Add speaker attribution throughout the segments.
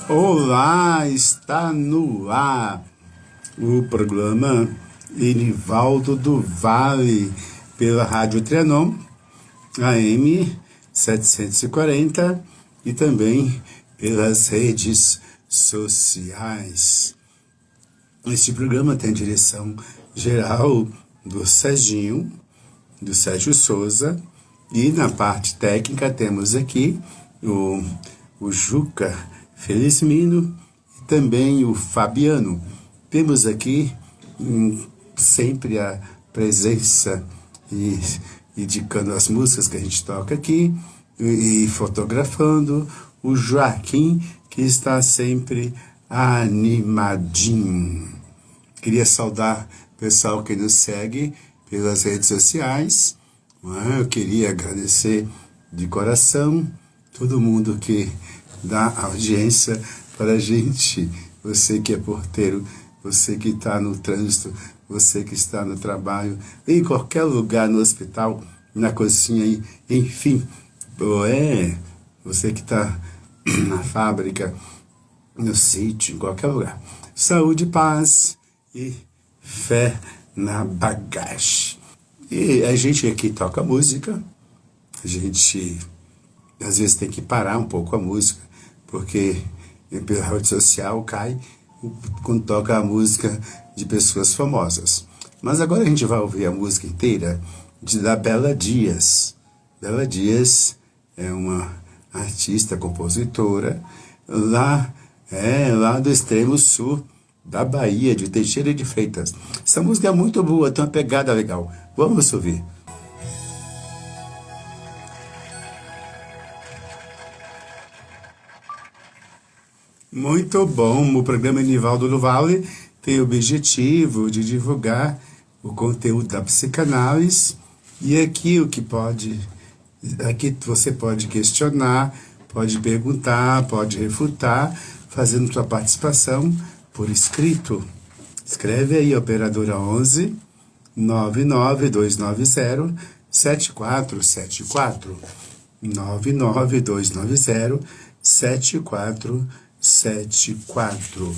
Speaker 1: Olá, está no ar o programa Enivaldo do Vale pela Rádio Trianon, AM 740 e também pelas redes sociais. Este programa tem direção geral do Sérgio Souza, e na parte técnica temos aqui o Juca Felizmino e também o Fabiano. Temos aqui sempre a presença e indicando as músicas que a gente toca aqui e fotografando o Joaquim, que está sempre animadinho. Queria saudar o pessoal que nos segue pelas redes sociais. Eu queria agradecer de coração todo mundo que dá audiência para a gente. Você que é porteiro, você que está no trânsito, você que está no trabalho, em qualquer lugar, no hospital, na cozinha, enfim. Você que está na fábrica, no sítio, em qualquer lugar. Saúde, paz e fé na bagagem. E a gente aqui toca música, a gente às vezes tem que parar um pouco a música, porque pela rede social cai quando toca a música de pessoas famosas. Mas agora a gente vai ouvir a música inteira da Bela Dias. Bela Dias é uma artista, compositora, lá do extremo sul da Bahia, de Teixeira de Freitas. Essa música é muito boa, tem uma pegada legal. Vamos ouvir. Muito bom. O programa Enivaldo do Vale tem o objetivo de divulgar o conteúdo da psicanálise, e aqui aqui você pode questionar, pode perguntar, pode refutar, fazendo sua participação por escrito. Escreve aí, operadora 11 99290 7474 99290 7474.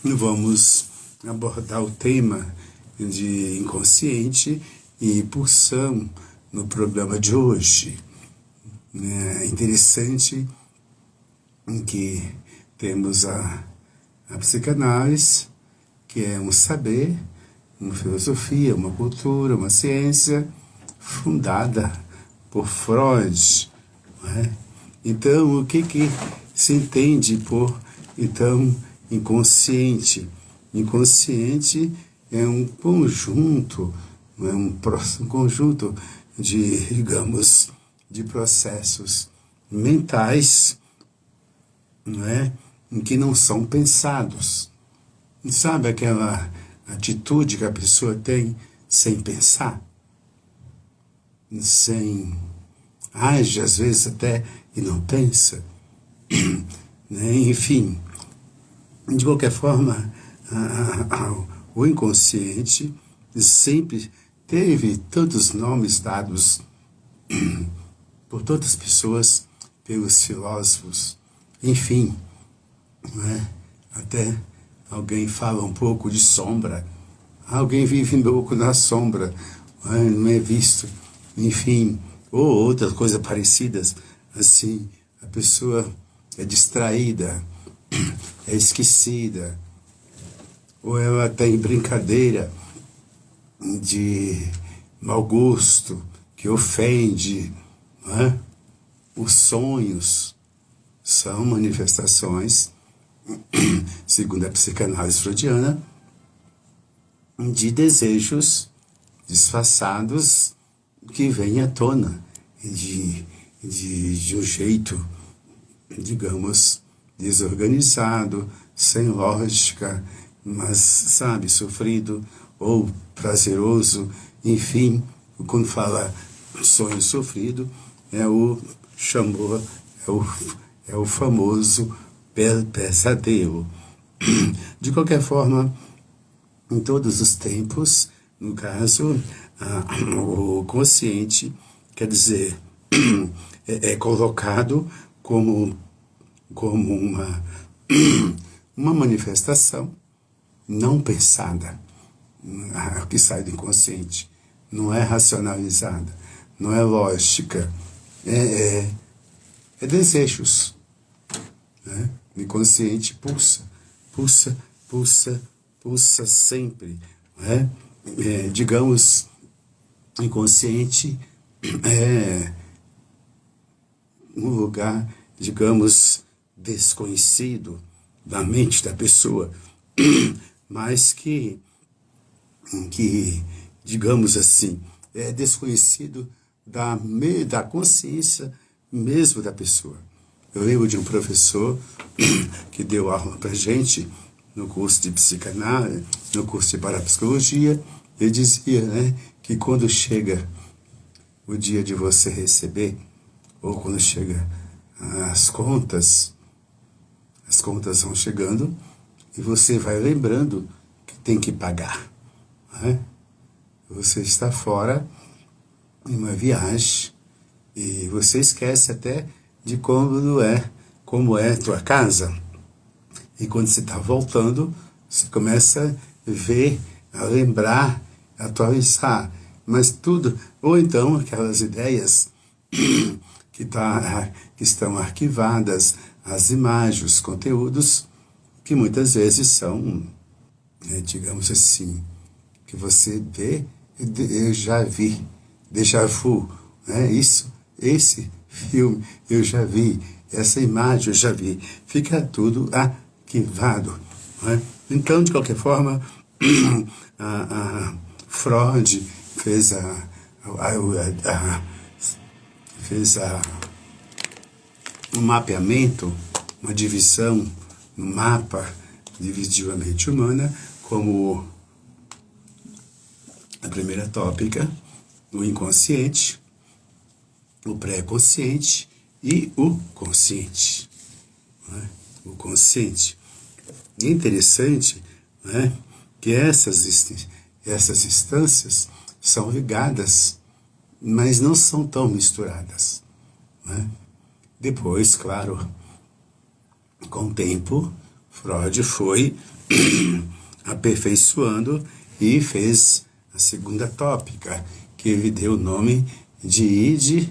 Speaker 1: Vamos abordar o tema de inconsciente e pulsão no programa de hoje. É interessante que temos a psicanálise, que é um saber, uma filosofia, uma cultura, uma ciência fundada por Freud. Não é? Então, o que se entende por, inconsciente? Inconsciente é um conjunto, um conjunto digamos, de processos mentais, não é? Em que não são pensados. Sabe aquela atitude que a pessoa tem sem pensar? Age às vezes até e não pensa. Enfim, de qualquer forma, o inconsciente sempre teve tantos nomes dados por todas as pessoas, pelos filósofos, enfim, até alguém fala um pouco de sombra, alguém vive um pouco na sombra, não é visto, enfim, ou outras coisas parecidas, assim, a pessoa é distraída, é esquecida, ou ela tem brincadeira de mau gosto, que ofende, não é? Os sonhos são manifestações, segundo a psicanálise freudiana, de desejos disfarçados que vêm à tona de um jeito, digamos, desorganizado, sem lógica, mas, sabe, sofrido ou prazeroso, enfim, quando fala sonho sofrido, é o famoso pesadelo. De qualquer forma, em todos os tempos, no caso, o consciente, quer dizer, é colocado como uma manifestação não pensada, que sai do inconsciente, não é racionalizada, não é lógica, é desejos, né? O inconsciente pulsa, pulsa, pulsa, pulsa sempre, né? Digamos, o inconsciente é um lugar, digamos, desconhecido da mente da pessoa, mas que digamos assim, é desconhecido da consciência mesmo da pessoa. Eu lembro de um professor que deu aula para gente no curso de psicanálise, no curso de parapsicologia. Ele dizia, né, que quando chega o dia de você receber, ou quando chega as contas vão chegando e você vai lembrando que tem que pagar, né? Você está fora em uma viagem e você esquece até de como é a tua casa. E quando você está voltando, você começa a ver, a lembrar, a atualizar. Mas tudo, ou então aquelas ideias que estão arquivadas, as imagens, os conteúdos, que muitas vezes são, digamos assim, que você vê, eu já vi, déjà vu, né? Esse filme eu já vi, essa imagem eu já vi, fica tudo arquivado, né? Então, de qualquer forma, a Freud fez um mapeamento, uma divisão no mapa, dividiu a mente humana como a primeira tópica, o inconsciente, o pré-consciente e o consciente, né? O consciente. E é interessante, né, que essas instâncias são ligadas, mas não são tão misturadas, né? Depois, claro, com o tempo, Freud foi aperfeiçoando e fez a segunda tópica, que ele deu o nome de id,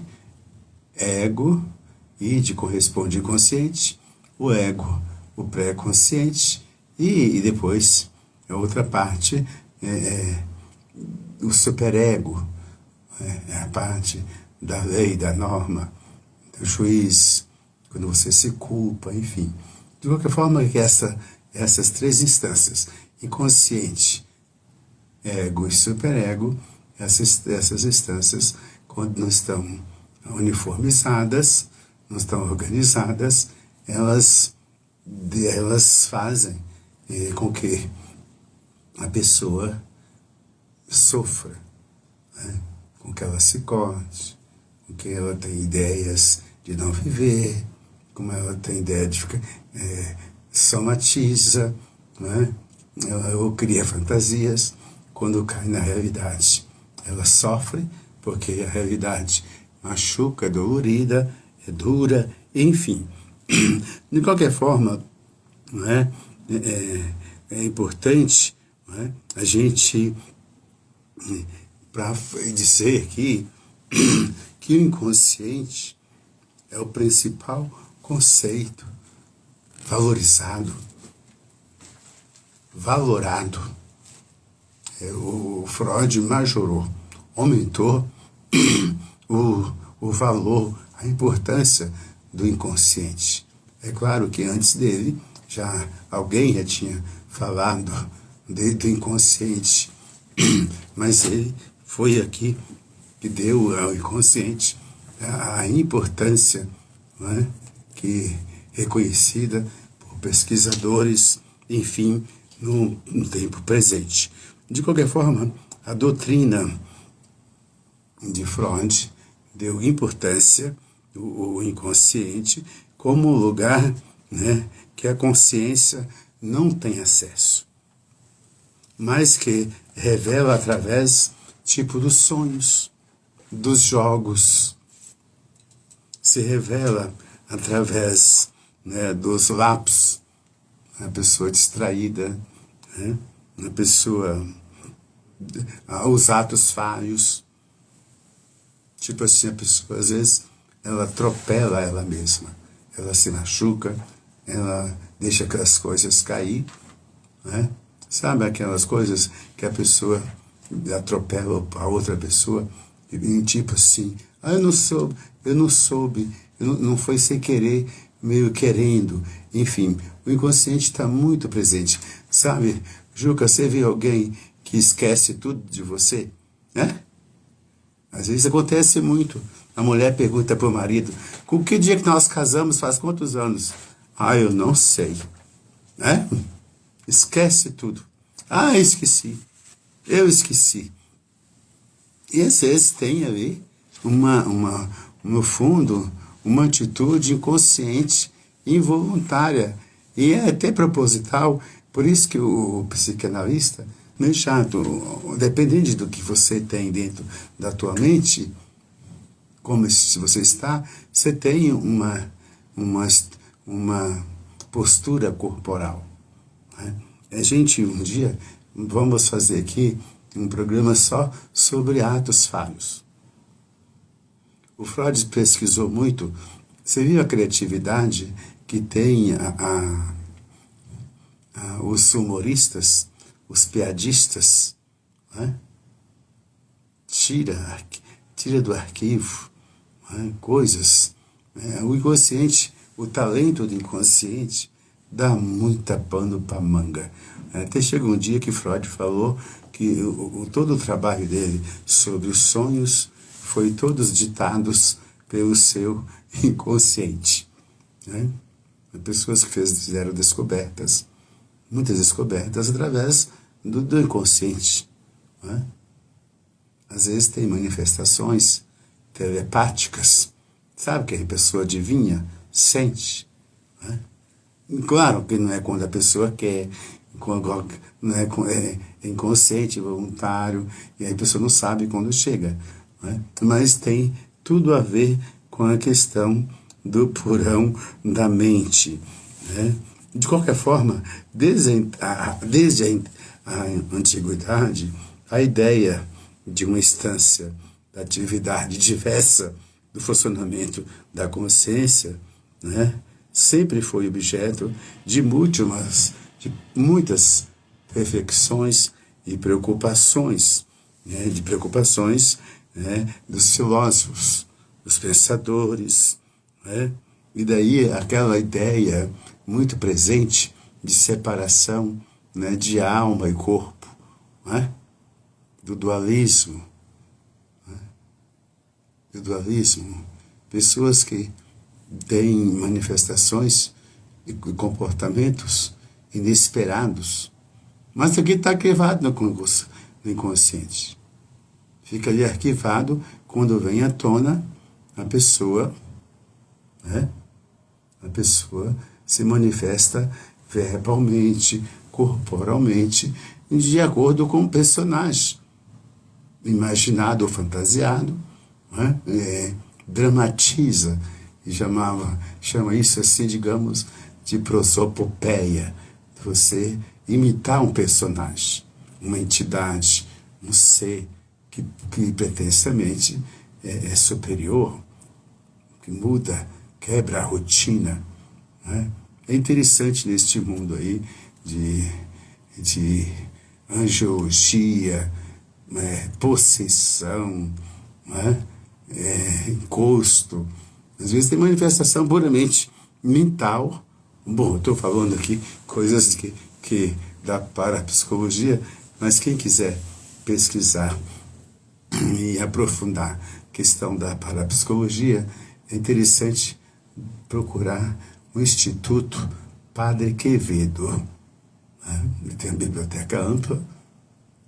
Speaker 1: ego. Id corresponde ao inconsciente, o ego, o pré-consciente, e depois a outra parte o superego, é a parte da lei, da norma, do juiz, quando você se culpa, enfim. De qualquer forma, que essas três instâncias, inconsciente, ego e superego, essas instâncias, quando não estão uniformizadas, não estão organizadas, elas fazem com que a pessoa sofra, né? Com que ela se corte, com que ela tenha ideias de não viver, como ela tem ideia de ficar, somatiza, né? Ou cria fantasias. Quando cai na realidade, ela sofre, porque a realidade machuca, é dolorida, é dura, enfim. De qualquer forma, não é? É importante, não é? A gente, para dizer aqui, que o inconsciente é o principal conceito valorizado, valorado. O Freud majorou, aumentou o valor, a importância do inconsciente. É claro que antes dele, alguém já tinha falado do inconsciente, mas ele foi aqui que deu ao inconsciente a importância, não é? Que reconhecida por pesquisadores, enfim, no tempo presente. De qualquer forma, a doutrina de Freud deu importância ao inconsciente como lugar, né, que a consciência não tem acesso, mas que revela através dos sonhos, dos jogos, se revela através, né, dos lapsos uma pessoa distraída, né? Uma pessoa, os atos falhos, tipo assim, a pessoa às vezes ela atropela ela mesma, ela se machuca, ela deixa aquelas coisas cair, né? Sabe aquelas coisas que a pessoa atropela a outra pessoa, e tipo assim, eu não soube, não foi sem querer, meio querendo, enfim, o inconsciente está muito presente, sabe? Juca, você vê alguém que esquece tudo de você, né? Às vezes acontece muito. A mulher pergunta para o marido, com que dia que nós casamos, faz quantos anos? Ah, eu não sei, né? Esquece tudo. Ah, esqueci. Eu esqueci. E às vezes tem ali no fundo, uma atitude inconsciente, involuntária, e é até proposital. Por isso que o psicanalista, meio chato, dependendo do que você tem dentro da tua mente, como se você está, você tem uma postura corporal, né? A gente, um dia, vamos fazer aqui um programa só sobre atos falhos. O Freud pesquisou muito. Você viu a criatividade que tem os humoristas, os piadistas, né? Tira do arquivo, né? Coisas. O inconsciente, o talento do inconsciente dá muita pano para manga. Até chega um dia que Freud falou que todo o trabalho dele sobre os sonhos foi todos ditados pelo seu inconsciente, né? Pessoas que fizeram descobertas, muitas descobertas através do inconsciente, né? Às vezes tem manifestações telepáticas, sabe que a pessoa adivinha, sente, né? Claro que não é quando a pessoa quer, não é inconsciente, voluntário, e aí a pessoa não sabe quando chega, né? Mas tem tudo a ver com a questão do porão da mente, né? De qualquer forma, desde a antiguidade, a ideia de uma instância da atividade diversa do funcionamento da consciência, né, sempre foi objeto de muitas reflexões e preocupações, né, né, dos filósofos, dos pensadores, né, e daí aquela ideia muito presente de separação, né, de alma e corpo, né, do dualismo, né, pessoas que têm manifestações e comportamentos inesperados, mas aqui está arquivado no inconsciente. Fica ali arquivado quando vem à tona a pessoa, né? A pessoa se manifesta verbalmente, corporalmente, de acordo com o personagem, imaginado ou fantasiado, né? Dramatiza, e chama isso assim, digamos, de prosopopeia. Você imitar um personagem, uma entidade, um ser que pretensamente é superior, que muda, quebra a rotina, né? É interessante neste mundo aí de angiologia, possessão, né? Encosto. Às vezes tem manifestação puramente mental. Bom, estou falando aqui coisas que dá para a psicologia, mas quem quiser pesquisar e aprofundar a questão da parapsicologia, é interessante procurar o Instituto Padre Quevedo, né? Ele tem uma biblioteca ampla,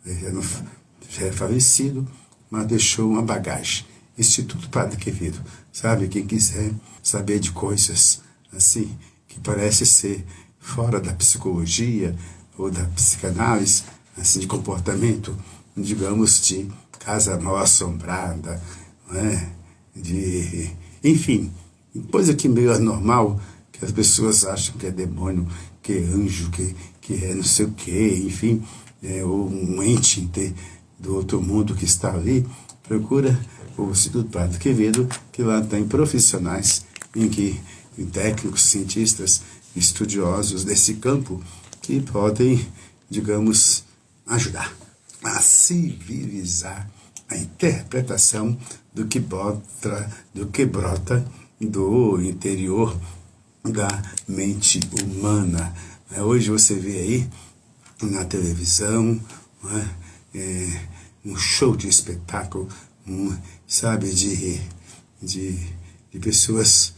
Speaker 1: ele já é falecido, mas deixou uma bagagem. Instituto Padre Quevedo, sabe? Quem quiser saber de coisas assim, que parece ser fora da psicologia ou da psicanálise, assim, de comportamento, digamos, de casa mal assombrada, né? Enfim, coisa que meio anormal, que as pessoas acham que é demônio, que é anjo, que é não sei o quê, enfim, ou um ente do outro mundo que está ali. Procura o Instituto Padre Quevedo, que lá tem profissionais em técnicos, cientistas, estudiosos desse campo, que podem, digamos, ajudar a civilizar a interpretação do que brota do interior da mente humana. Hoje você vê aí na televisão, um show de espetáculo, sabe, de pessoas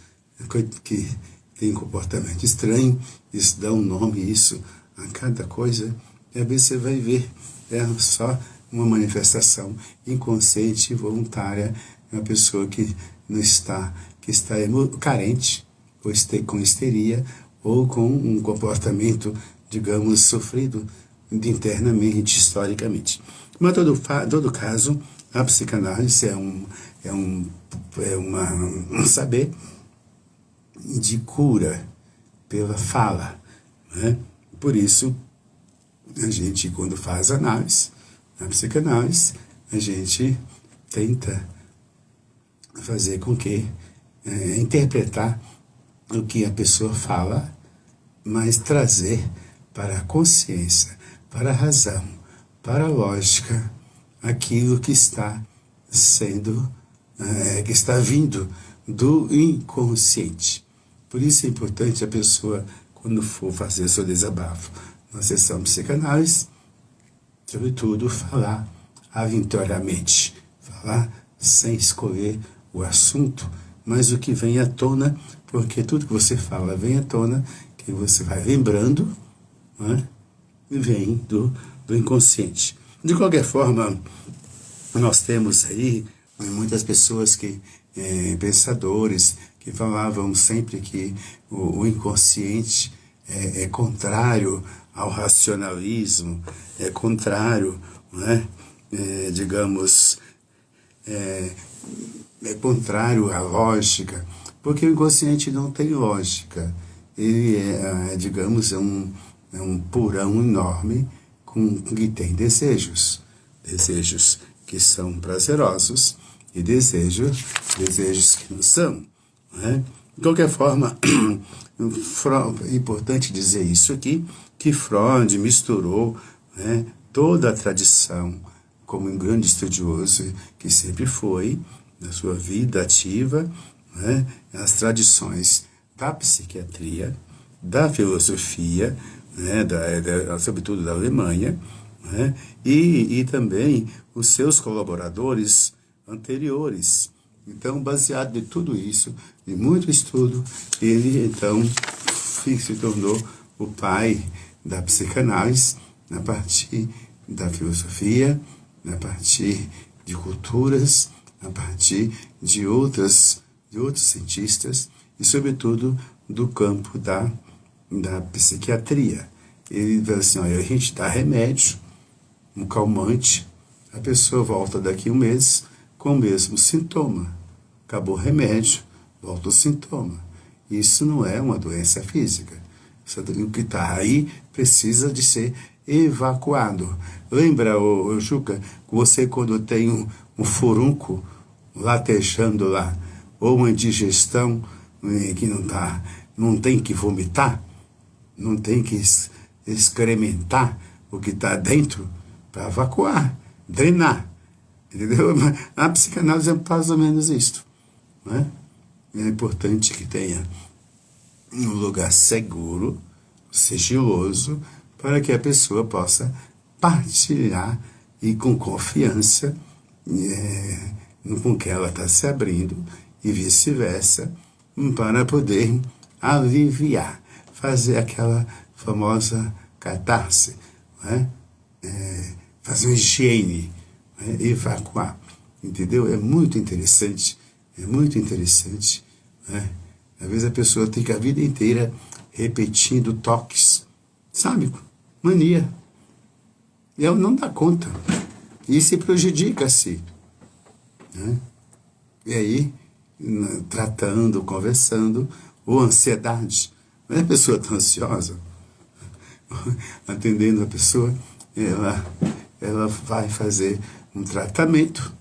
Speaker 1: que têm comportamento estranho, isso dá um nome isso a cada coisa, e às vezes você vai ver, é só uma manifestação inconsciente e voluntária de uma pessoa que está carente, ou com histeria, ou com um comportamento, digamos, sofrido internamente, historicamente. Mas, em todo caso, a psicanálise é um saber de cura pela fala, né? Por isso, a gente, quando faz análise, na psicanálise, a gente tenta fazer com que interpretar o que a pessoa fala, mas trazer para a consciência, para a razão, para a lógica, aquilo que está sendo, que está vindo do inconsciente. Por isso é importante a pessoa, quando for fazer seu desabafo na sessão de psicanálise, sobretudo falar aleatoriamente, falar sem escolher o assunto, mas o que vem à tona, porque tudo que você fala vem à tona, que você vai lembrando, né? Vem do inconsciente. De qualquer forma, nós temos aí muitas pessoas pensadores, que falavam sempre que o inconsciente é contrário ao racionalismo, é contrário, né? É contrário à lógica, porque o inconsciente não tem lógica. Ele é um porão enorme que tem desejos que são prazerosos e desejos que não são, né? De qualquer forma, é importante dizer isso aqui, que Freud misturou, né, toda a tradição, como um grande estudioso que sempre foi, na sua vida ativa, né, as tradições da psiquiatria, da filosofia, né, sobretudo da Alemanha, né, e também os seus colaboradores anteriores. Então, baseado em tudo isso, em muito estudo, ele então se tornou o pai da psicanálise, na partir da filosofia, na partir de culturas, a partir de outros cientistas e, sobretudo, do campo da psiquiatria. Ele fala assim, olha, a gente dá remédio, um calmante, a pessoa volta daqui um mês com o mesmo sintoma. Acabou o remédio, volta o sintoma. Isso não é uma doença física. O que está aí precisa de ser evacuado. Lembra, Juca, você quando tem um furúnculo latejando lá, ou uma indigestão que não tem que vomitar, não tem que excrementar o que está dentro para evacuar, drenar. Entendeu? A psicanálise é mais ou menos isto, né? É importante que tenha um lugar seguro, sigiloso, para que a pessoa possa partilhar e com confiança com que ela está se abrindo e vice-versa, para poder aliviar, fazer aquela famosa catarse, né? Fazer uma higiene, né? Evacuar, entendeu? É muito interessante, né? Às vezes a pessoa tem que a vida inteira repetindo toques, sabe? Mania. E ela não dá conta. E se prejudica-se, né? E aí, tratando, conversando, ou ansiedade. Mas a pessoa está ansiosa, atendendo a pessoa, ela vai fazer um tratamento.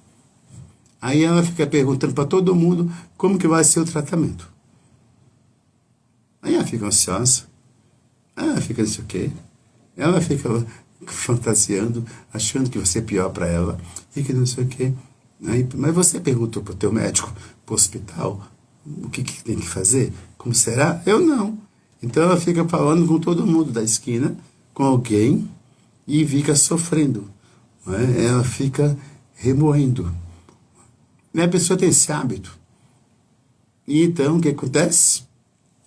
Speaker 1: Aí ela fica perguntando para todo mundo como que vai ser o tratamento. Aí ela fica ansiosa, ela fica não sei o quê, ela fica fantasiando, achando que você é pior para ela, e que não sei o quê. Aí, mas você perguntou para o teu médico, para o hospital, o que tem que fazer? Como será? Eu não. Então ela fica falando com todo mundo da esquina, com alguém, e fica sofrendo. Não é? Ela fica remoendo. E a pessoa tem esse hábito. E então o que acontece?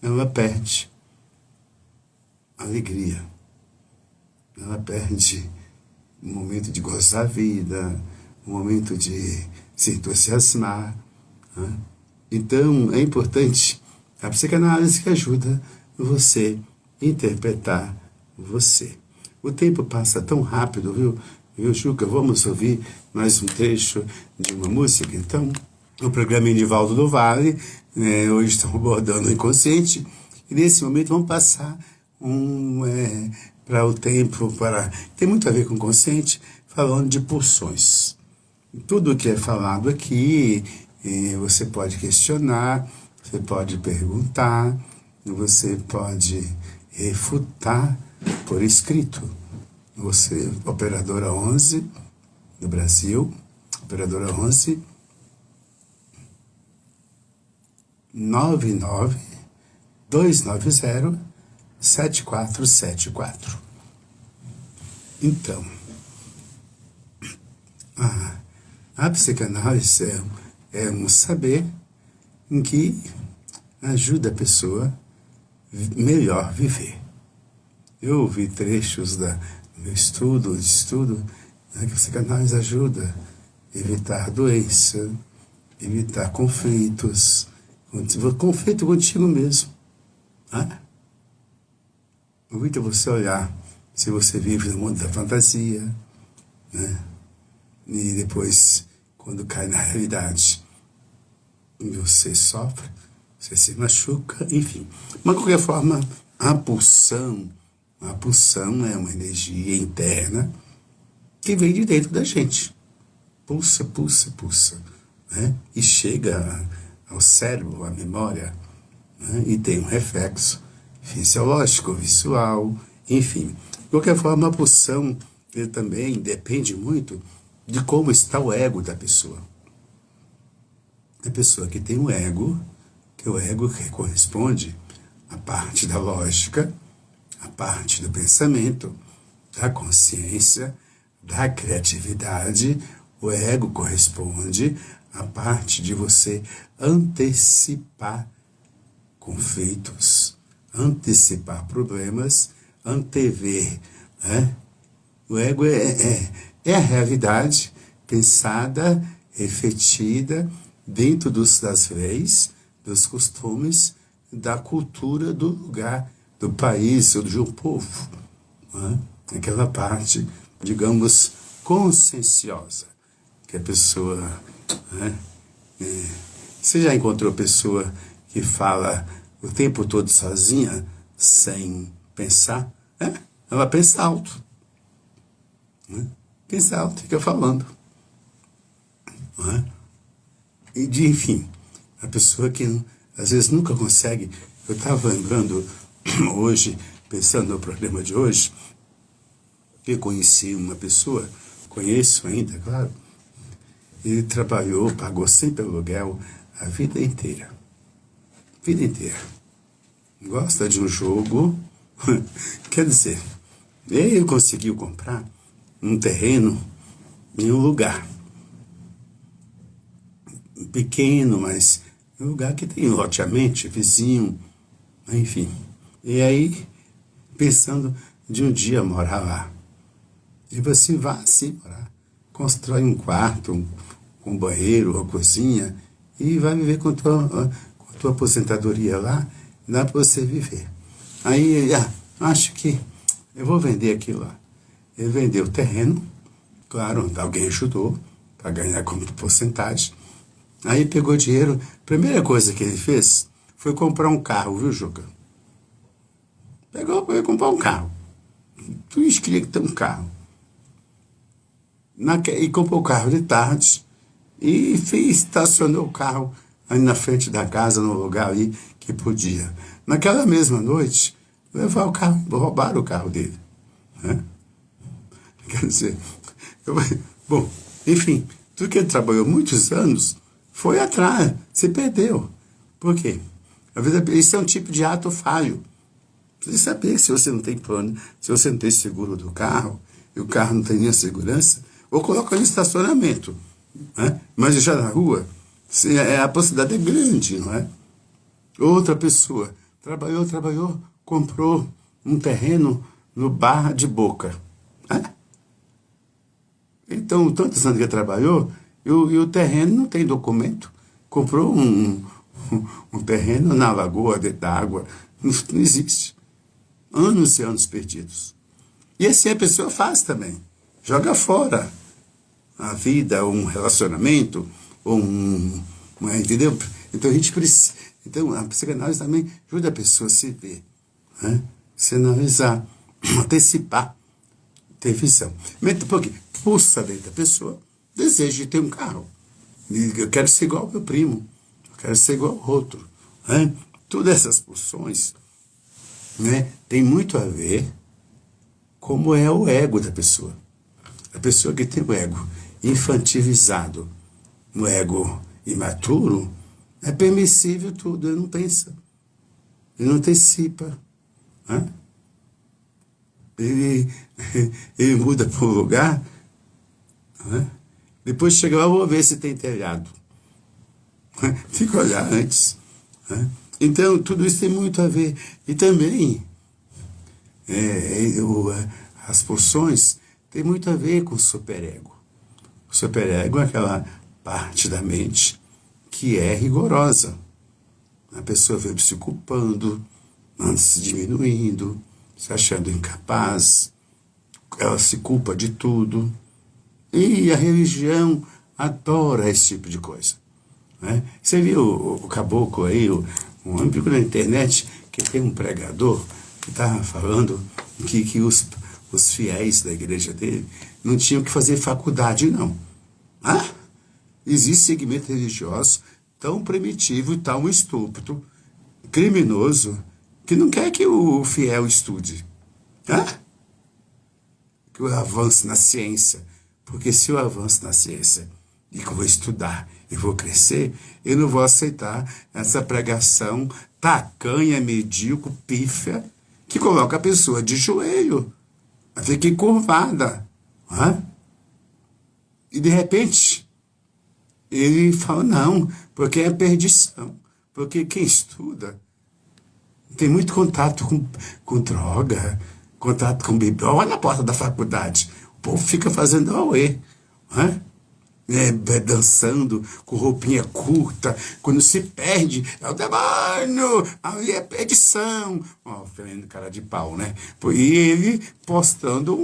Speaker 1: Ela perde a alegria. Ela perde o momento de gozar a vida, o momento de se entusiasmar. Né? Então, é importante a psicanálise que ajuda você a interpretar você. O tempo passa tão rápido, viu, Juca? Vamos ouvir mais um trecho de uma música, então. O programa Nivaldo do Vale, hoje estamos abordando o inconsciente, e nesse momento vamos passar para o tempo, tem muito a ver com o consciente, falando de pulsões. Tudo que é falado aqui, você pode questionar, você pode perguntar, você pode refutar por escrito. Você, operadora 11 do Brasil, operadora 11, 99-290-7474. Então, a psicanálise é um saber em que ajuda a pessoa melhor viver. Eu ouvi trechos do meu estudo, que a psicanálise ajuda a evitar doença, evitar conflitos, conflito contigo mesmo. Evita você olhar se você vive no mundo da fantasia, né? E depois, quando cai na realidade, você sofre, você se machuca, enfim. Mas, de qualquer forma, a pulsão é uma energia interna que vem de dentro da gente. Pulsa, né? E chega ao cérebro, à memória, né? E tem um reflexo fisiológico, visual, enfim. De qualquer forma, a pulsão ele também depende muito de como está o ego da pessoa. A pessoa que tem o ego que corresponde à parte da lógica, à parte do pensamento, da consciência, da criatividade. O ego corresponde à parte de você antecipar conflitos, antecipar problemas, antever, né? O ego é a realidade pensada, refletida dentro das leis, dos costumes, da cultura do lugar, do país ou de um povo. Né? Aquela parte, digamos, conscienciosa, que a pessoa... Né? Você já encontrou pessoa que fala o tempo todo sozinha, sem pensar? Ela pensa alto. Pensa alto, fica falando. E enfim, a pessoa que às vezes nunca consegue. Eu estava lembrando hoje, pensando no programa de hoje, que eu conheci uma pessoa, conheço ainda, claro, ele trabalhou, pagou sempre aluguel a vida inteira. Vida inteira. Gosta de um jogo, quer dizer, ele conseguiu comprar um terreno em um lugar pequeno, mas um lugar que tem loteamento, vizinho, enfim. E aí, pensando de um dia morar lá. Tipo assim, vá assim morar. Constrói um quarto, com banheiro, uma cozinha, e vai viver com tua aposentadoria lá, dá para você viver. Aí, acho que eu vou vender aquilo lá. Ele vendeu o terreno, claro, alguém ajudou para ganhar como porcentagem. Aí pegou dinheiro. Primeira coisa que ele fez foi comprar um carro, viu, Juca? Pegou para comprar um carro. Tu queria ter um carro. E comprou o carro de tarde e estacionou o carro ali na frente da casa, no lugar ali que podia. Naquela mesma noite, levaram o carro, roubaram o carro dele. Né? Quer dizer, bom, enfim, tudo que ele trabalhou muitos anos foi atrás, se perdeu. Por quê? Isso é um tipo de ato falho. Você saber que se você não tem plano, se você não tem seguro do carro, e o carro não tem nem a segurança, ou coloca no estacionamento, né? Mas deixar na rua, a possibilidade é grande, não é? Outra pessoa trabalhou, comprou um terreno no Barra de Boca. Né? Então, tantos anos que ele trabalhou, e o terreno não tem documento. Comprou um terreno na lagoa, dentro da água. Não existe. Anos e anos perdidos. E assim a pessoa faz também. Joga fora a vida, ou um relacionamento, ou entendeu? Então a gente precisa. Então a psicanálise também ajuda a pessoa a se ver, né? Se analisar, antecipar, ter visão. Porque pulsa dentro da pessoa desejo de ter um carro. Eu quero ser igual ao meu primo, eu quero ser igual ao outro. Né? Todas essas pulsões, né, tem muito a ver como é o ego da pessoa. A pessoa que tem o ego infantilizado, o ego imaturo, é permissível tudo, ele não pensa, ele não antecipa. Né? Ele muda para um lugar, né? Depois chega lá, vou ver se tem telhado. Tem que olhar antes. Né? Então, tudo isso tem muito a ver. E também, as pulsões têm muito a ver com o superego. O superego é aquela parte da mente que é rigorosa. A pessoa vem se culpando, se diminuindo, se achando incapaz, ela se culpa de tudo. E a religião adora esse tipo de coisa. Né? Você viu o caboclo aí, um amigo na internet, que tem um pregador que estava falando que os fiéis da igreja dele não tinham que fazer faculdade, não. Ah, existe segmento religioso tão primitivo e tão estúpido, criminoso, que não quer que o fiel estude. Ah? Que eu avance na ciência. Porque se eu avanço na ciência e que eu vou estudar e vou crescer, eu não vou aceitar essa pregação tacanha, medíocre, pífia, que coloca a pessoa de joelho, fica encurvada. Né? E de repente, ele fala, não, porque é perdição. Porque quem estuda tem muito contato com droga, contato com bebida. Olha na porta da faculdade. O povo fica fazendo auê, né? Dançando com roupinha curta, quando se perde, é o demônio, aí é perdição. Ó, fazendo cara de pau, né? E ele postando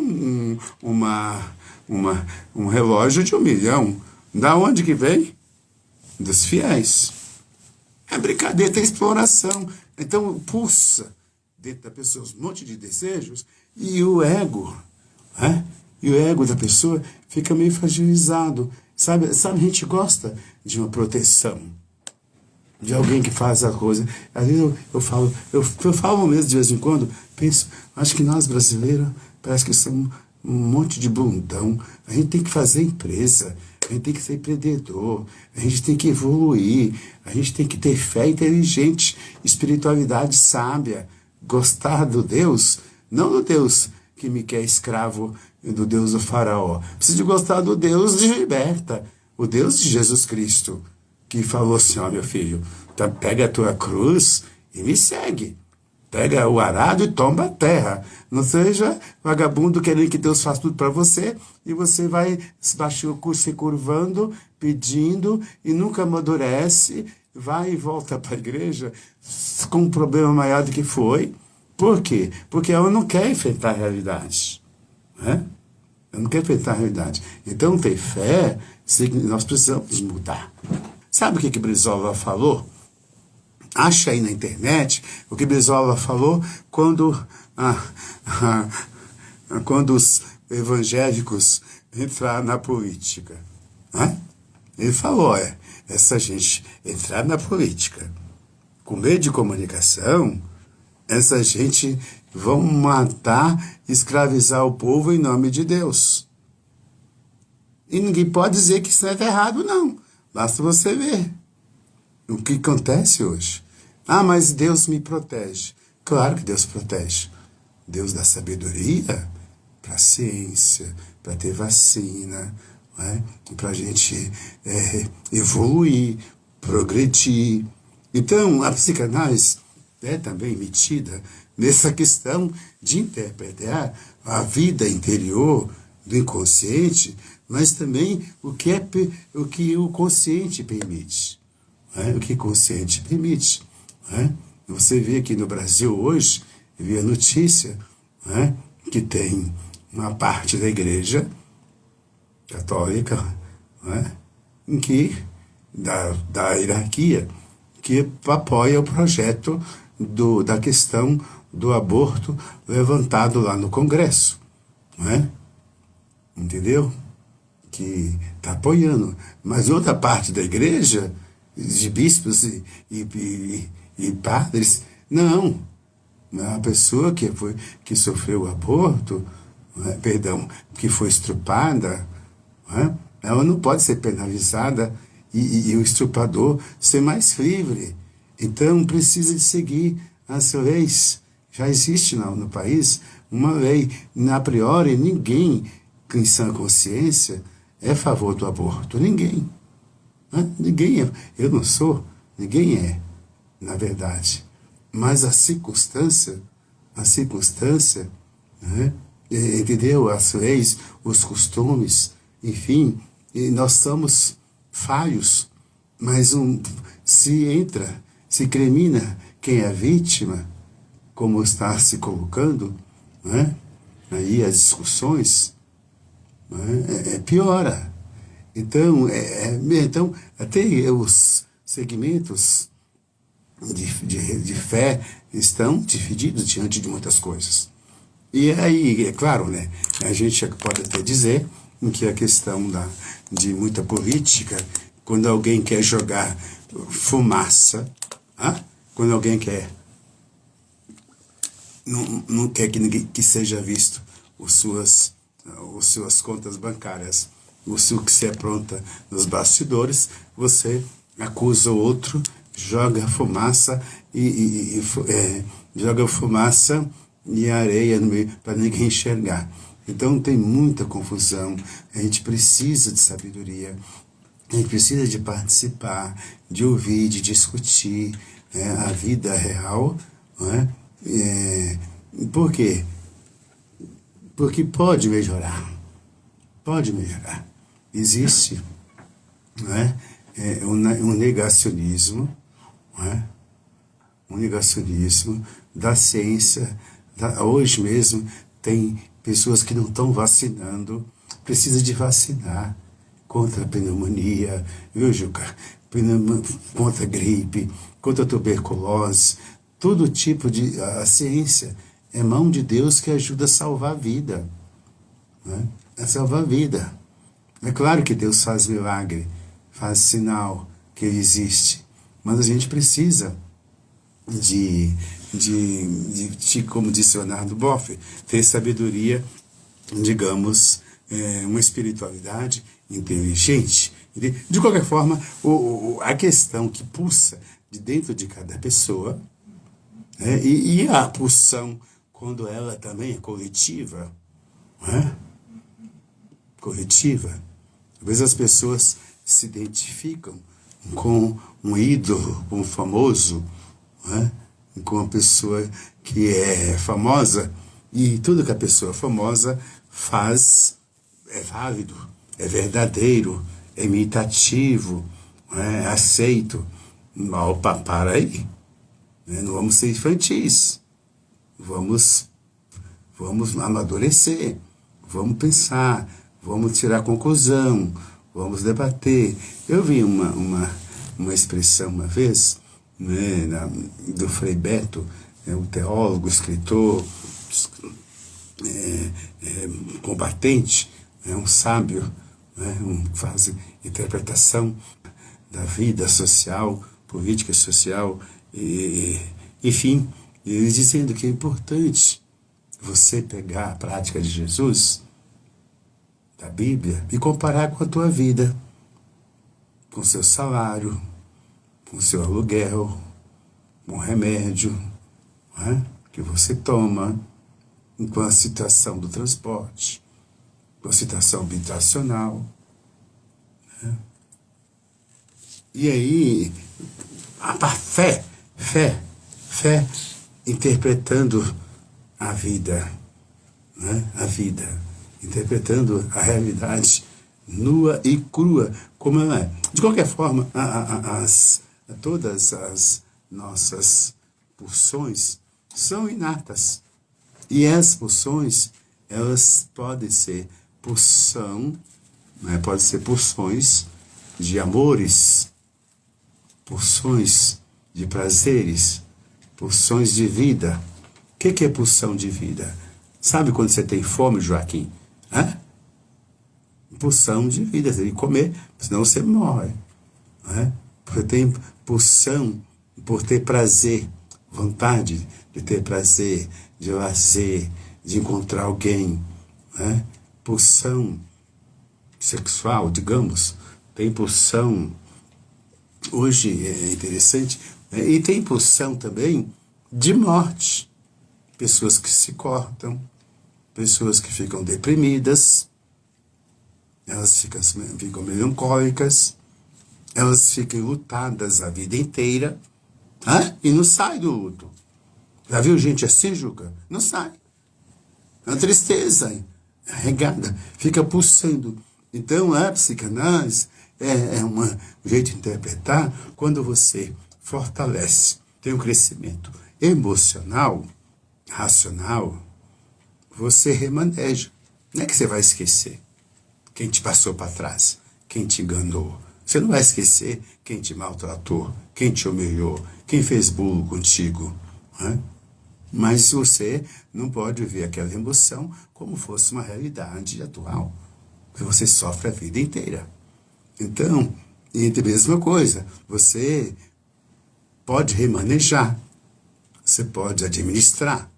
Speaker 1: um relógio de 1 milhão. Da onde que vem? Dos fiéis. É brincadeira, tem exploração. Então pulsa dentro da pessoa um monte de desejos e o ego, né? E o ego da pessoa fica meio fragilizado. Sabe, a gente gosta de uma proteção, de alguém que faz a coisa. Às vezes eu falo mesmo de vez em quando, penso, acho que nós brasileiros parece que somos um monte de bundão. A gente tem que fazer empresa, a gente tem que ser empreendedor, a gente tem que evoluir, a gente tem que ter fé inteligente, espiritualidade sábia, gostar do Deus, não do Deus que me quer escravo, do Deus do faraó. Preciso de gostar do Deus que liberta, o Deus de Jesus Cristo, que falou assim, ó, meu filho, então pega a tua cruz e me segue. Pega o arado e tomba a terra. Não seja vagabundo querendo que Deus faça tudo para você e você vai se curvando, pedindo e nunca amadurece, vai e volta para a igreja com um problema maior do que foi. Por quê? Porque ela não quer enfrentar a realidade. Né? Ela não quer enfrentar a realidade. Então, ter fé, nós precisamos mudar. Sabe o que Brizola falou? Acha aí na internet o que Brizola falou quando os evangélicos entraram na política. Né? Ele falou, essa gente entrar na política com meio de comunicação, essa gente vão matar, escravizar o povo em nome de Deus. E ninguém pode dizer que isso não é errado, não. Basta você ver o que acontece hoje. Ah, mas Deus me protege. Claro que Deus protege. Deus dá sabedoria para a ciência, para ter vacina, para a gente evoluir, progredir. Então, a psicanálise é também metida nessa questão de interpretar a vida interior do inconsciente, mas também o que o consciente permite. O que o consciente permite. Você vê aqui no Brasil hoje, vi a notícia que tem uma parte da igreja católica em que, da hierarquia, que apoia o projeto da questão do aborto levantado lá no Congresso. Entendeu? Que está apoiando. Mas outra parte da igreja, de bispos e padres, não. A pessoa que sofreu o aborto, que foi estrupada, ela não pode ser penalizada e o estuprador ser mais livre. Então precisa de seguir as leis. Já existe no país uma lei. A priori, ninguém em sã consciência é a favor do aborto. Ninguém. Ninguém é. Eu não sou. Ninguém é, na verdade. Mas a circunstância, entendeu? As leis, os costumes, enfim, e nós somos falhos, mas se crimina quem é vítima, como está se colocando, aí as discussões, piora. Então, até os segmentos de fé estão divididos diante de muitas coisas. E aí, é claro, a gente pode até dizer que a questão de muita política, quando alguém quer jogar fumaça, quando alguém não quer que seja visto as suas contas bancárias, o que se apronta nos bastidores, você acusa o outro, joga fumaça e areia no meio para ninguém enxergar. Então tem muita confusão. A gente precisa de sabedoria, a gente precisa de participar, de ouvir, de discutir a vida real. Por quê? Porque pode melhorar. Pode melhorar. Existe um negacionismo, um negacionismo da ciência. Hoje mesmo tem pessoas que não estão vacinando, precisa de vacinar contra a pneumonia, viu, Juca? Contra a gripe, contra a tuberculose, todo tipo de... A ciência é mão de Deus que ajuda a salvar a vida. A salvar a vida. É claro que Deus faz milagre, faz sinal que Ele existe, mas a gente precisa como disse Leonardo Boff, ter sabedoria, digamos, uma espiritualidade inteligente. De qualquer forma, a questão que pulsa de dentro de cada pessoa, e a pulsão, quando ela também é coletiva, coletiva, às vezes as pessoas se identificam com um ídolo, com um famoso, com uma pessoa que é famosa, e tudo que a pessoa famosa faz é válido, é verdadeiro, é imitativo, é aceito. Opa, para aí. Não vamos ser infantis. Vamos amadurecer, vamos pensar, vamos tirar conclusão, vamos debater. Eu vi uma expressão uma vez né, do Frei Beto, o teólogo, escritor, combatente, um sábio, faz interpretação da vida social, política social, enfim, ele dizendo que é importante você pegar a prática de Jesus, da Bíblia, e comparar com a tua vida, com o seu salário, com o seu aluguel, com o remédio que você toma, com a situação do transporte, com a situação habitacional. E aí, a fé interpretando a vida, a vida, interpretando a realidade nua e crua, como ela é. De qualquer forma, todas as nossas pulsões são inatas. E as pulsões, elas podem ser pode ser pulsões de amores, pulsões de prazeres, pulsões de vida. O que é pulsão de vida? Sabe quando você tem fome, Joaquim? Pulsão de vida, você tem que comer, senão você morre. Você tem pulsão por ter prazer, vontade de ter prazer, de lazer, de encontrar alguém. Pulsão sexual, digamos, tem pulsão, hoje é interessante, e tem pulsão também de morte. Pessoas que se cortam, pessoas que ficam deprimidas, elas ficam melancólicas, elas ficam lutadas a vida inteira, e não sai do luto. Já viu gente assim, Juca? Não sai. É uma tristeza regada, fica pulsando. Então, a psicanálise é um jeito de interpretar quando você fortalece, tem um crescimento emocional, racional, você remaneja. Não é que você vai esquecer quem te passou para trás, quem te enganou. Você não vai esquecer quem te maltratou, quem te humilhou, quem fez bullying contigo. Mas você não pode ver aquela emoção como fosse uma realidade atual, que você sofre a vida inteira. Então, e a mesma coisa, você pode remanejar, você pode administrar,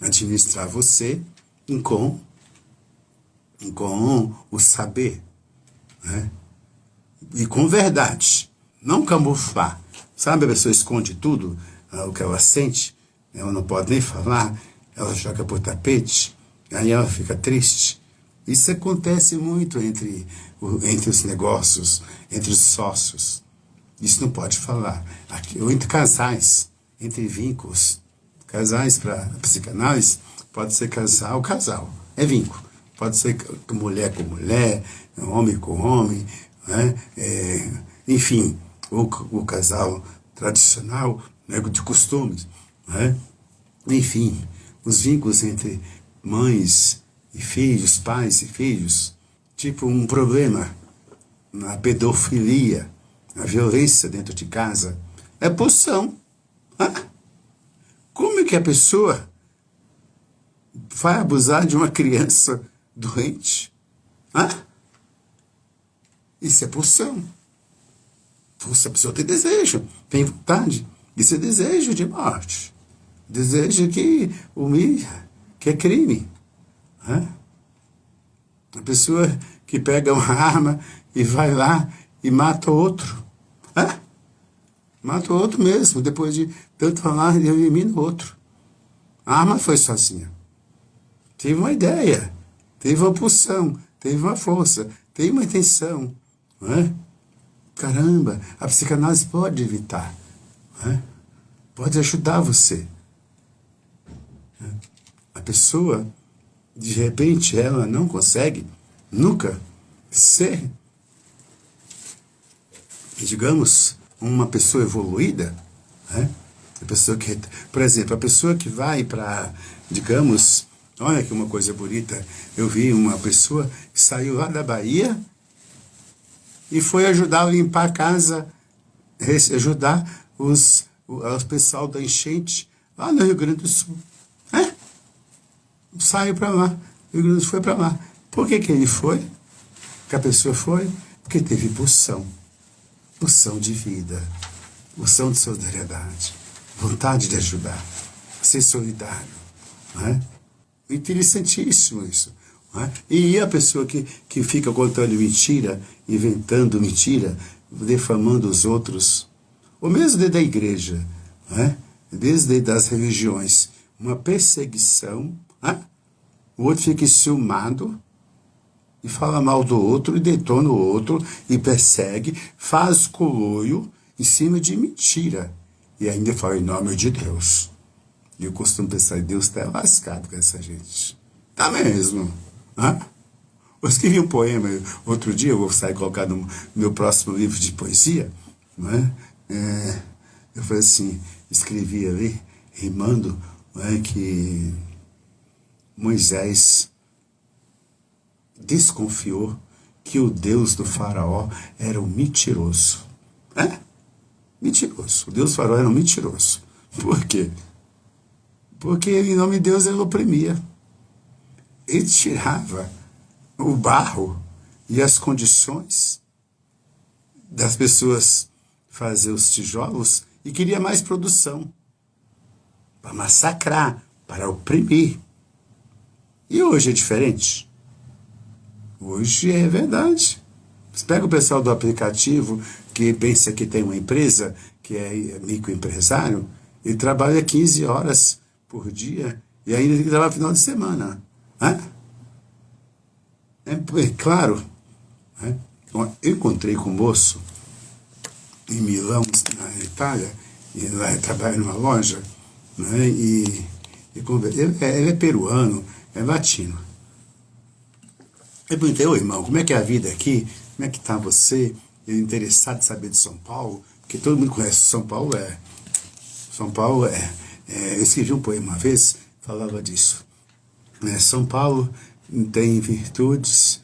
Speaker 1: administrar você com o saber, e com verdade, não camuflar. Sabe, a pessoa esconde tudo, o que ela sente, ela não pode nem falar, ela joga por tapete, aí ela fica triste. Isso acontece muito entre os negócios, entre os sócios. Isso não pode falar. Ou entre casais, entre vínculos. Casais para psicanálise, pode ser casal, é vínculo. Pode ser mulher com mulher, homem com homem, enfim, o casal tradicional, de costumes. Enfim, os vínculos entre mães e filhos, pais e filhos, tipo um problema, a pedofilia, a violência dentro de casa, é pulsão. Como é que a pessoa vai abusar de uma criança doente? Isso é pulsão. A pessoa tem desejo, tem vontade. Isso é desejo de morte. Desejo que humilha, que é crime. A pessoa que pega uma arma e vai lá e mata outro. Mata o outro mesmo, depois de tanto falar, ele elimina o outro. A arma foi sozinha. Teve uma ideia, teve uma pulsão, teve uma força, teve uma intenção. Caramba, a psicanálise pode evitar. Pode ajudar você. A pessoa, de repente, ela não consegue nunca ser, digamos, uma pessoa evoluída, a pessoa que, por exemplo, a pessoa que vai para, digamos, olha que uma coisa bonita, eu vi uma pessoa que saiu lá da Bahia e foi ajudar a limpar a casa ajudar o pessoal da enchente lá no Rio Grande do Sul. Saiu para lá, o Rio Grande do Sul foi para lá. Por que ele foi? Que a pessoa foi? Porque teve pulsão de vida, pulsão de solidariedade, vontade de ajudar, ser solidário. Não é? Interessantíssimo isso. Não é? E a pessoa que fica contando mentira, inventando mentira, defamando os outros, ou mesmo dentro da igreja, não é? Desde das religiões, uma perseguição, não é? O outro fica enciumado e fala mal do outro e detona o outro e persegue, faz coloio em cima de mentira e ainda fala em nome de Deus. E eu costumo pensar, Deus está lascado com essa gente. Tá mesmo. Hã? Eu escrevi um poema outro dia, eu vou sair colocar no meu próximo livro de poesia, não é? Eu falei assim, escrevi ali, rimando, não é, que Moisés desconfiou que o Deus do faraó era um mentiroso. Mentiroso. O Deus do faraó era um mentiroso. Por quê? Porque em nome de Deus ele oprimia. Ele tirava o barro e as condições das pessoas fazer os tijolos e queria mais produção. Para massacrar, para oprimir. E hoje é diferente. Hoje é verdade. Você pega o pessoal do aplicativo que pensa que tem uma empresa, que é microempresário, ele trabalha 15 horas por dia e ainda tem que trabalhar no final de semana. É claro. Eu encontrei com um moço em Milão, na Itália, e lá eu trabalho numa loja, né, ele é peruano, é latino. Eu perguntei, ô irmão, como é que é a vida aqui? Como é que está você? Ele é interessado em saber de São Paulo, porque todo mundo conhece São Paulo. Eu escrevi um poema uma vez, falava disso. São Paulo tem virtudes,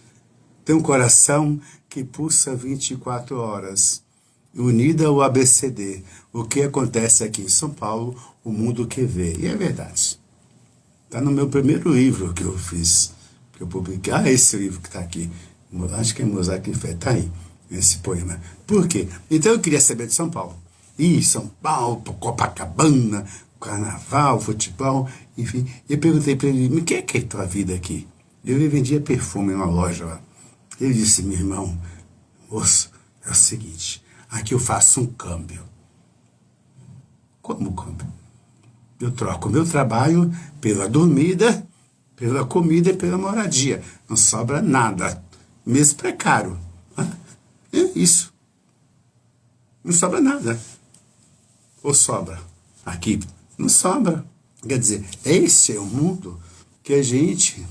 Speaker 1: tem um coração que pulsa 24 horas, unida ao ABCD. O que acontece aqui em São Paulo, o mundo que vê. E é verdade. Está no meu primeiro livro que eu fiz, que eu publiquei. Esse livro que está aqui. Acho que é Mosaico de Fé. Está aí, esse poema. Por quê? Então eu queria saber de São Paulo. São Paulo, Copacabana, carnaval, futebol, enfim. Eu perguntei para ele, o que é a tua vida aqui? Eu vendia perfume em uma loja lá. Ele disse, meu irmão, moço, é o seguinte, aqui eu faço um câmbio. Como câmbio? Eu troco meu trabalho pela dormida, pela comida e pela moradia. Não sobra nada, mesmo precário. É isso. Não sobra nada. Ou sobra? Aqui não sobra. Quer dizer, esse é o mundo que a gente...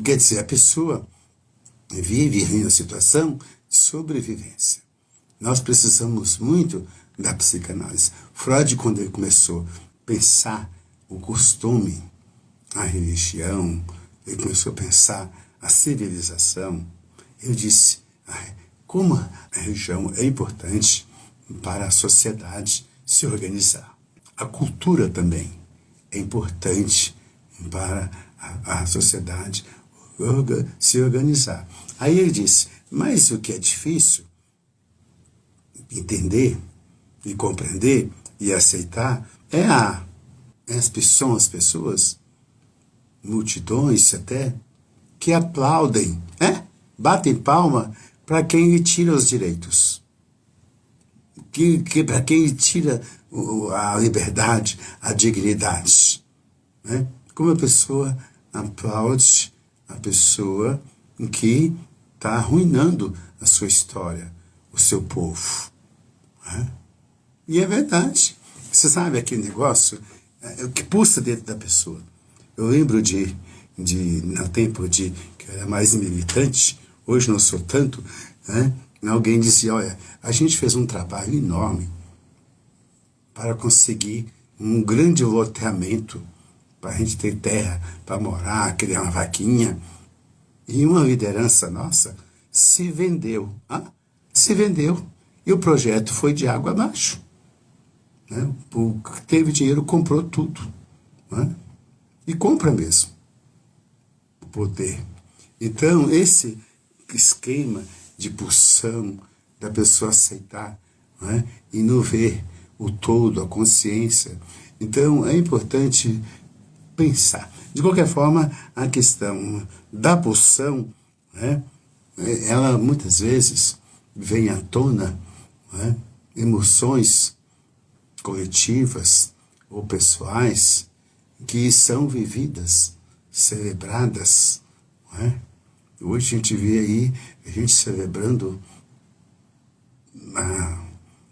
Speaker 1: Quer dizer, a pessoa vive em uma situação de sobrevivência. Nós precisamos muito da psicanálise. Freud, quando ele começou a pensar o costume, a religião, ele começou a pensar a civilização, ele disse como a religião é importante para a sociedade se organizar. A cultura também é importante para a sociedade se organizar. Aí ele disse, mas o que é difícil entender e compreender e aceitar são as pessoas, multidões até, que aplaudem, batem palma para quem lhe tira os direitos, para quem lhe tira a liberdade, a dignidade. Como a pessoa aplaude a pessoa que está arruinando a sua história, o seu povo. E é verdade. Você sabe aquele negócio que pulsa dentro da pessoa. Eu lembro no tempo que eu era mais militante, hoje não sou tanto, alguém dizia, olha, a gente fez um trabalho enorme para conseguir um grande loteamento, para a gente ter terra para morar, criar uma vaquinha. E uma liderança nossa se vendeu. Se vendeu. E o projeto foi de água abaixo. Né? O que teve dinheiro comprou tudo. Né? E compra mesmo o poder. Então, esse esquema de pulsão, da pessoa aceitar, né? E não ver o todo, a consciência. Então, é importante pensar. De qualquer forma, a questão da pulsão, né? Ela muitas vezes vem à tona, né? Emoções coletivas ou pessoais que são vividas, celebradas. Né? Hoje a gente vê aí a gente celebrando,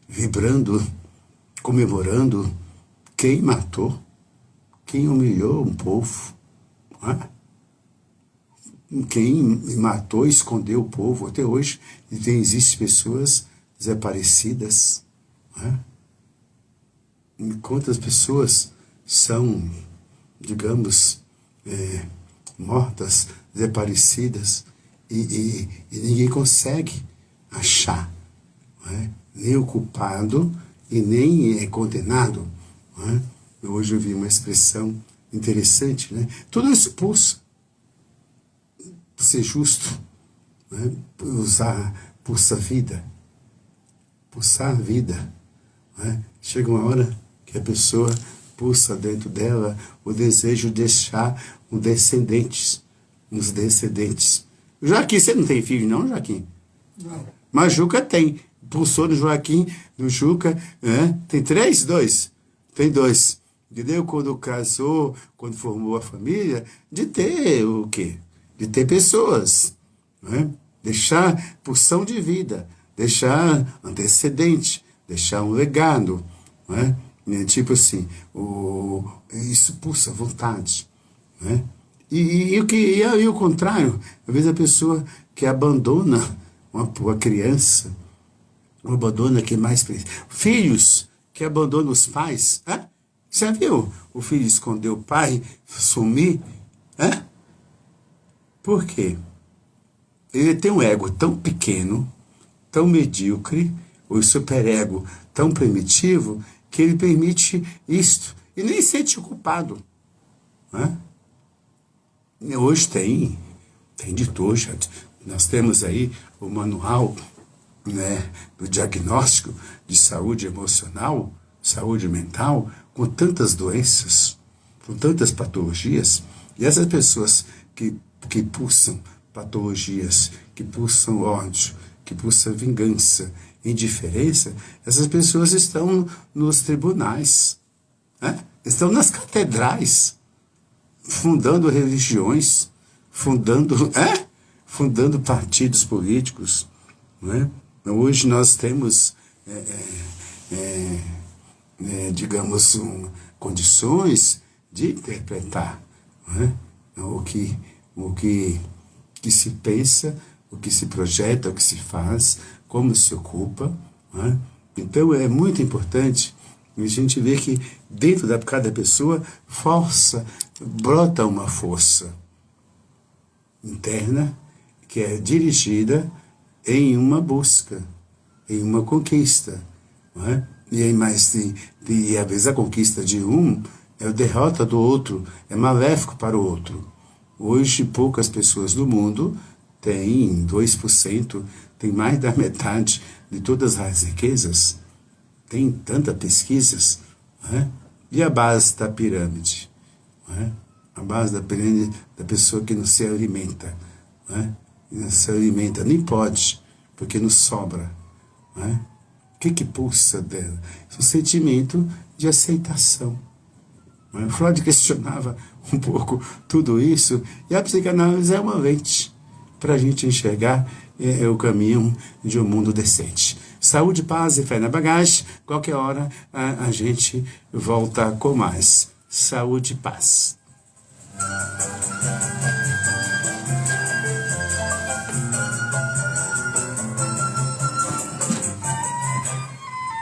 Speaker 1: vibrando, comemorando quem matou, quem humilhou um povo, né? Quem matou, escondeu o povo. Até hoje existem pessoas desaparecidas. Né? Quantas pessoas são, digamos, mortas, desaparecidas, e ninguém consegue achar, né? Nem o culpado e nem é condenado. Né? Hoje eu vi uma expressão interessante, né? Tudo isso pulsa. Ser justo, né? Pulsa a vida, pulsar a vida. Né? Chega uma hora que a pessoa pulsa dentro dela o desejo de deixar uns descendentes. Joaquim, você não tem filho não, Joaquim? Não. Mas Juca tem. Pulsou no Joaquim, no Juca, né? Tem 2? Tem 2. Entendeu? Quando casou, quando formou a família, de ter o quê? De ter pessoas. Né? Deixar pulsão de vida, deixar antecedente, deixar um legado. Né? Tipo assim, isso pulsa vontade. Né? E o contrário, às vezes a pessoa que abandona uma criança, abandona quem mais precisa. Filhos que abandonam os pais. Já viu o filho esconder o pai, sumir? Por quê? Ele tem um ego tão pequeno, tão medíocre, o superego tão primitivo, que ele permite isto e nem sente culpado. Né? Hoje tem de tudo. Nós temos aí o manual, né, do diagnóstico de saúde emocional, saúde mental, com tantas doenças, com tantas patologias, e essas pessoas que pulsam patologias, que pulsam ódio, que pulsam vingança, indiferença, essas pessoas estão nos tribunais, né? Estão nas catedrais, fundando religiões, fundando partidos políticos. Né? Hoje nós temos, digamos, condições de interpretar, né? o que se pensa, o que se projeta, o que se faz, como se ocupa. Né? Então é muito importante a gente ver que dentro de cada pessoa brota uma força interna que é dirigida em uma busca, em uma conquista. Não é? E aí e às vezes a conquista de um é a derrota do outro, é maléfico para o outro. Hoje poucas pessoas no mundo têm 2%, tem mais da metade de todas as riquezas. Tem tantas pesquisas. Né? E a base da pirâmide? Né? A base da pirâmide da pessoa que não se alimenta. Né? Não se alimenta, nem pode, porque não sobra. Né? O que pulsa dela? É um sentimento de aceitação. Né? Freud questionava um pouco tudo isso, e a psicanálise é uma lente para a gente enxergar o caminho de um mundo decente. Saúde, paz e fé na bagagem. Qualquer hora a gente volta com mais. Saúde e paz.